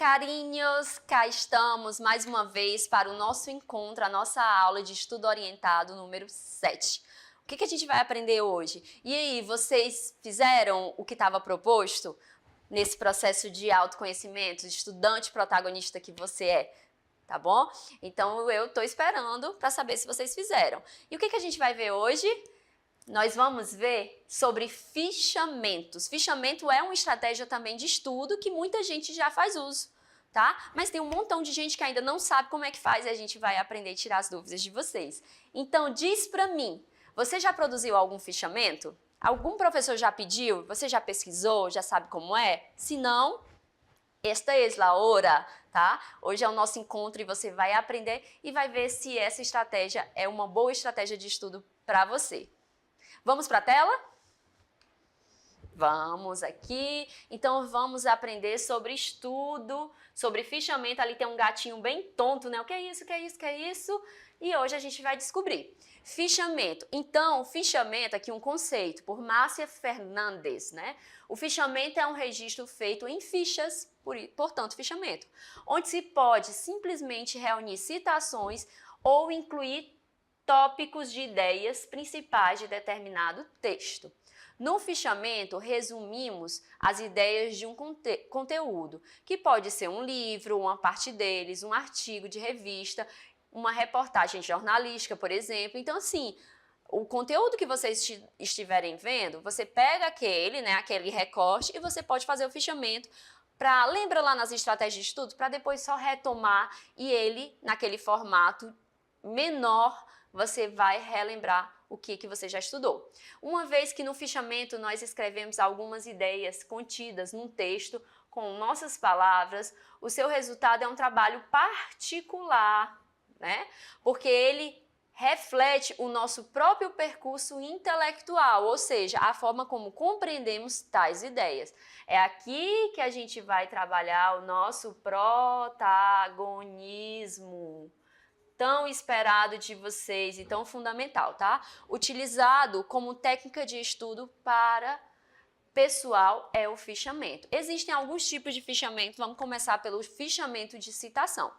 carinhos! Cá estamos mais uma vez para o nosso encontro, a nossa aula de estudo orientado número 7. O que a gente vai aprender hoje? E aí, vocês fizeram o que estava proposto nesse processo de autoconhecimento, de estudante protagonista que você é? Tá bom? Então eu estou esperando para saber se vocês fizeram. E o que a gente vai ver hoje? Nós vamos ver sobre fichamentos. Fichamento é uma estratégia também de estudo que muita gente já faz uso, tá? Mas tem um montão de gente que ainda não sabe como é que faz e a gente vai aprender a tirar as dúvidas de vocês. Então diz pra mim, você já produziu algum fichamento? Algum professor já pediu? Você já pesquisou? Já sabe como é? Se não, esta é a hora, tá? Hoje é o nosso encontro e você vai aprender e vai ver se essa estratégia é uma boa estratégia de estudo para você. Vamos para a tela? Vamos aqui. Então vamos aprender sobre estudo, sobre fichamento. Ali tem um gatinho bem tonto, né? O que é isso? O que é isso? O que é isso? E hoje a gente vai descobrir. Fichamento. Então, fichamento, aqui um conceito, por Márcia Fernandes, né? O fichamento é um registro feito em fichas, portanto, fichamento, onde se pode simplesmente reunir citações ou incluir tópicos de ideias principais de determinado texto. No fichamento, resumimos as ideias de um conteúdo, que pode ser um livro, uma parte deles, um artigo de revista, uma reportagem jornalística, por exemplo. Então, assim, o conteúdo que vocês estiverem vendo, você pega aquele, né, aquele recorte e você pode fazer o fichamento para, lembra lá nas estratégias de estudo, para depois só retomar e ele, naquele formato menor, você vai relembrar o que você já estudou. Uma vez que no fichamento nós escrevemos algumas ideias contidas num texto com nossas palavras, o seu resultado é um trabalho particular, né? Porque ele reflete o nosso próprio percurso intelectual, ou seja, a forma como compreendemos tais ideias. É aqui que a gente vai trabalhar o nosso protagonismo, tão esperado de vocês e tão fundamental, tá? Utilizado como técnica de estudo para pessoal é o fichamento. Existem alguns tipos de fichamento, vamos começar pelo fichamento de citação.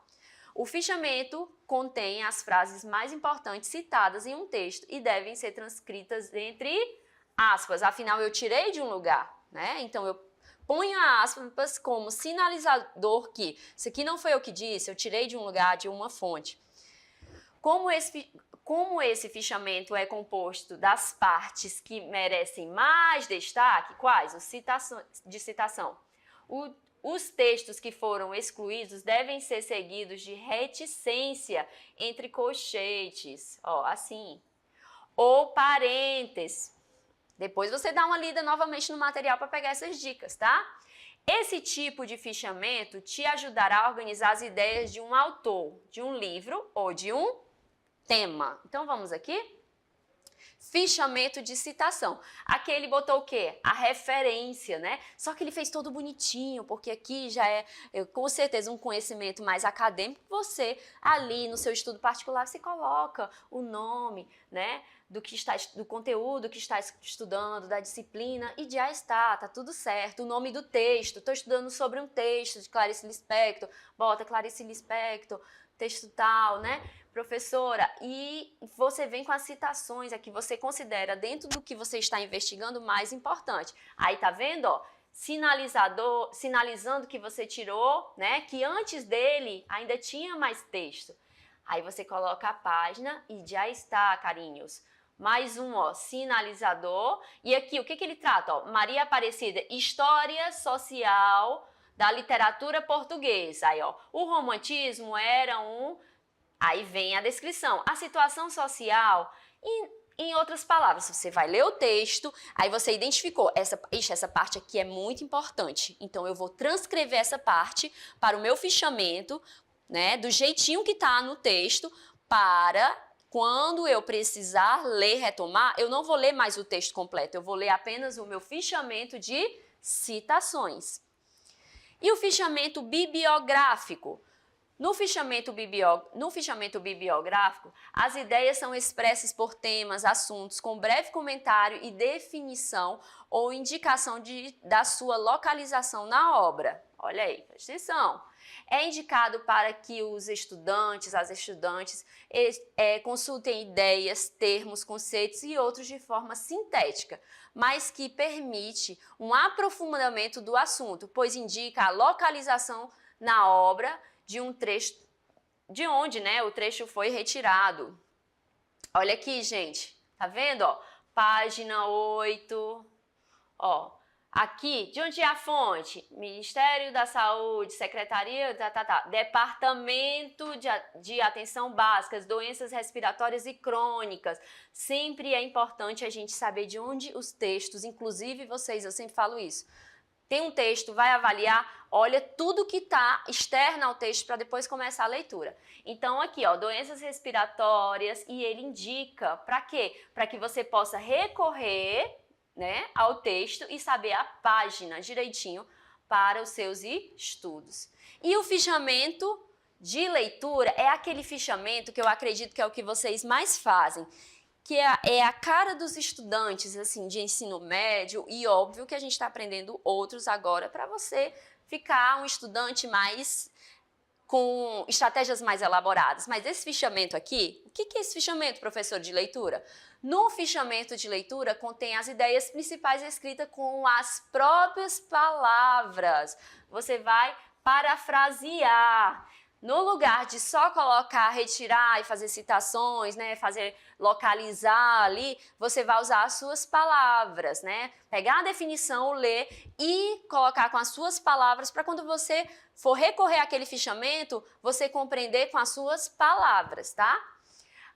O fichamento contém as frases mais importantes citadas em um texto e devem ser transcritas entre aspas, afinal eu tirei de um lugar, né? Então eu ponho aspas como sinalizador que isso aqui não foi eu que disse, eu tirei de um lugar, de uma fonte. Como esse fichamento é composto das partes que merecem mais destaque, quais? Os de citação. Os textos que foram excluídos devem ser seguidos de reticência entre colchetes, ó, assim, ou parênteses. Depois você dá uma lida novamente no material para pegar essas dicas, tá? Esse tipo de fichamento te ajudará a organizar as ideias de um autor, de um livro ou de um tema. Então vamos aqui? Fichamento de citação. Aqui ele botou o quê? A referência, né? Só que ele fez todo bonitinho, porque aqui já é, com certeza, um conhecimento mais acadêmico. Você, ali no seu estudo particular, você coloca o nome, né? Do conteúdo que está estudando, da disciplina, e já está, tá tudo certo. O nome do texto, estou estudando sobre um texto de Clarice Lispector, bota Clarice Lispector, texto tal, né? Professora, e você vem com as citações aqui, você considera dentro do que você está investigando mais importante. Aí tá vendo, ó, sinalizando que você tirou, né, que antes dele ainda tinha mais texto. Aí você coloca a página e já está, carinhos. Mais um, ó, sinalizador. E aqui, o que ele trata? Ó, Maria Aparecida, História Social da Literatura Portuguesa. Aí, ó, o romantismo era um... Aí vem a descrição, a situação social, em outras palavras, você vai ler o texto, aí você identificou, essa parte aqui é muito importante, então eu vou transcrever essa parte para o meu fichamento, né, do jeitinho que está no texto, para quando eu precisar ler, retomar, eu não vou ler mais o texto completo, eu vou ler apenas o meu fichamento de citações. E o fichamento bibliográfico? No fichamento bibliográfico, as ideias são expressas por temas, assuntos, com breve comentário e definição ou indicação da sua localização na obra. Olha aí, presta atenção. É indicado para que os estudantes, as estudantes, consultem ideias, termos, conceitos e outros de forma sintética, mas que permite um aprofundamento do assunto, pois indica a localização na obra de um trecho, de onde, né, o trecho foi retirado. Olha aqui, gente, tá vendo, ó? Página 8, ó. Aqui, de onde é a fonte? Ministério da Saúde, Secretaria, Departamento de Atenção Básica, Doenças Respiratórias e Crônicas. Sempre é importante a gente saber de onde os textos, inclusive vocês, eu sempre falo isso. Tem um texto, vai avaliar, olha tudo que está externo ao texto para depois começar a leitura. Então aqui, ó, doenças respiratórias, e ele indica para quê? Para que você possa recorrer, né, ao texto e saber a página direitinho para os seus estudos. E o fichamento de leitura é aquele fichamento que eu acredito que é o que vocês mais fazem, que é a cara dos estudantes, assim, de ensino médio, e óbvio que a gente está aprendendo outros agora para você ficar um estudante mais com estratégias mais elaboradas. Mas esse fichamento aqui, o que é esse fichamento, professor, de leitura? No fichamento de leitura contém as ideias principais escritas com as próprias palavras. Você vai parafrasear. No lugar de só colocar, retirar e fazer citações, né, localizar ali, você vai usar as suas palavras, né? Pegar a definição, ler e colocar com as suas palavras para quando você for recorrer àquele fichamento, você compreender com as suas palavras, tá?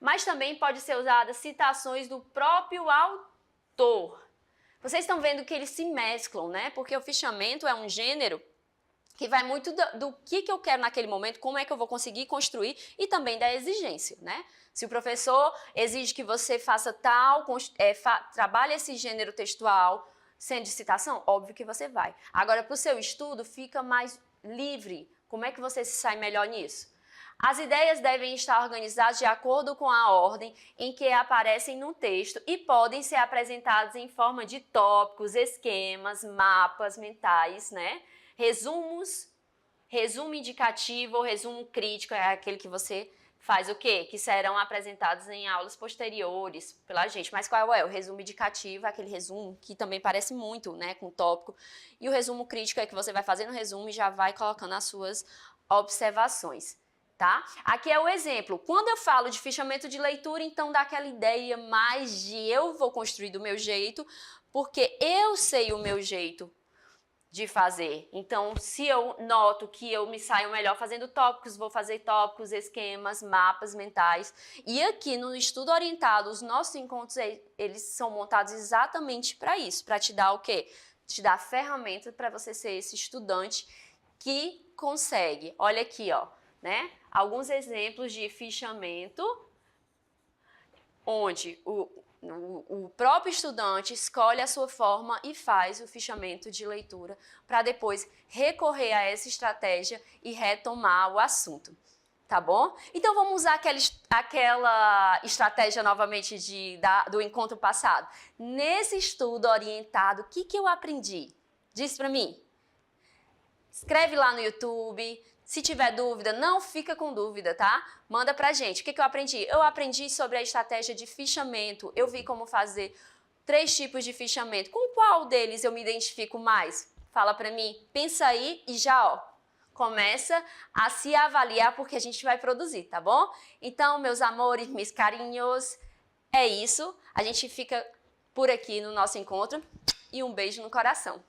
Mas também pode ser usada citações do próprio autor. Vocês estão vendo que eles se mesclam, né? Porque o fichamento é um gênero que vai muito do que eu quero naquele momento, como é que eu vou conseguir construir e também da exigência, né? Se o professor exige que você faça trabalhe esse gênero textual sendo de citação, óbvio que você vai. Agora, para o seu estudo, fica mais livre. Como é que você se sai melhor nisso? As ideias devem estar organizadas de acordo com a ordem em que aparecem no texto e podem ser apresentadas em forma de tópicos, esquemas, mapas mentais, né? Resumos, resumo indicativo ou resumo crítico é aquele que você faz o quê? Que serão apresentados em aulas posteriores pela gente. Mas qual é? O resumo indicativo é aquele resumo que também parece muito, né, com o tópico. E o resumo crítico é que você vai fazendo o resumo e já vai colocando as suas observações, tá? Aqui é o exemplo. Quando eu falo de fichamento de leitura, então dá aquela ideia mais de eu vou construir do meu jeito, porque eu sei o meu jeito de fazer. Então, se eu noto que eu me saio melhor fazendo tópicos, vou fazer tópicos, esquemas, mapas mentais. E aqui no estudo orientado, os nossos encontros, eles são montados exatamente para isso, para te dar o quê? Te dar ferramenta para você ser esse estudante que consegue. Olha aqui, ó, né? Alguns exemplos de fichamento onde o próprio estudante escolhe a sua forma e faz o fichamento de leitura para depois recorrer a essa estratégia e retomar o assunto, tá bom? Então vamos usar aquela estratégia novamente do encontro passado. Nesse estudo orientado, o que eu aprendi? Diz para mim. Escreve lá no YouTube. Se tiver dúvida, não fica com dúvida, tá? Manda pra gente. O que eu aprendi? Eu aprendi sobre a estratégia de fichamento. Eu vi como fazer 3 tipos de fichamento. Com qual deles eu me identifico mais? Fala pra mim. Pensa aí e já, ó, começa a se avaliar porque a gente vai produzir, tá bom? Então, meus amores, meus carinhos, é isso. A gente fica por aqui no nosso encontro e um beijo no coração.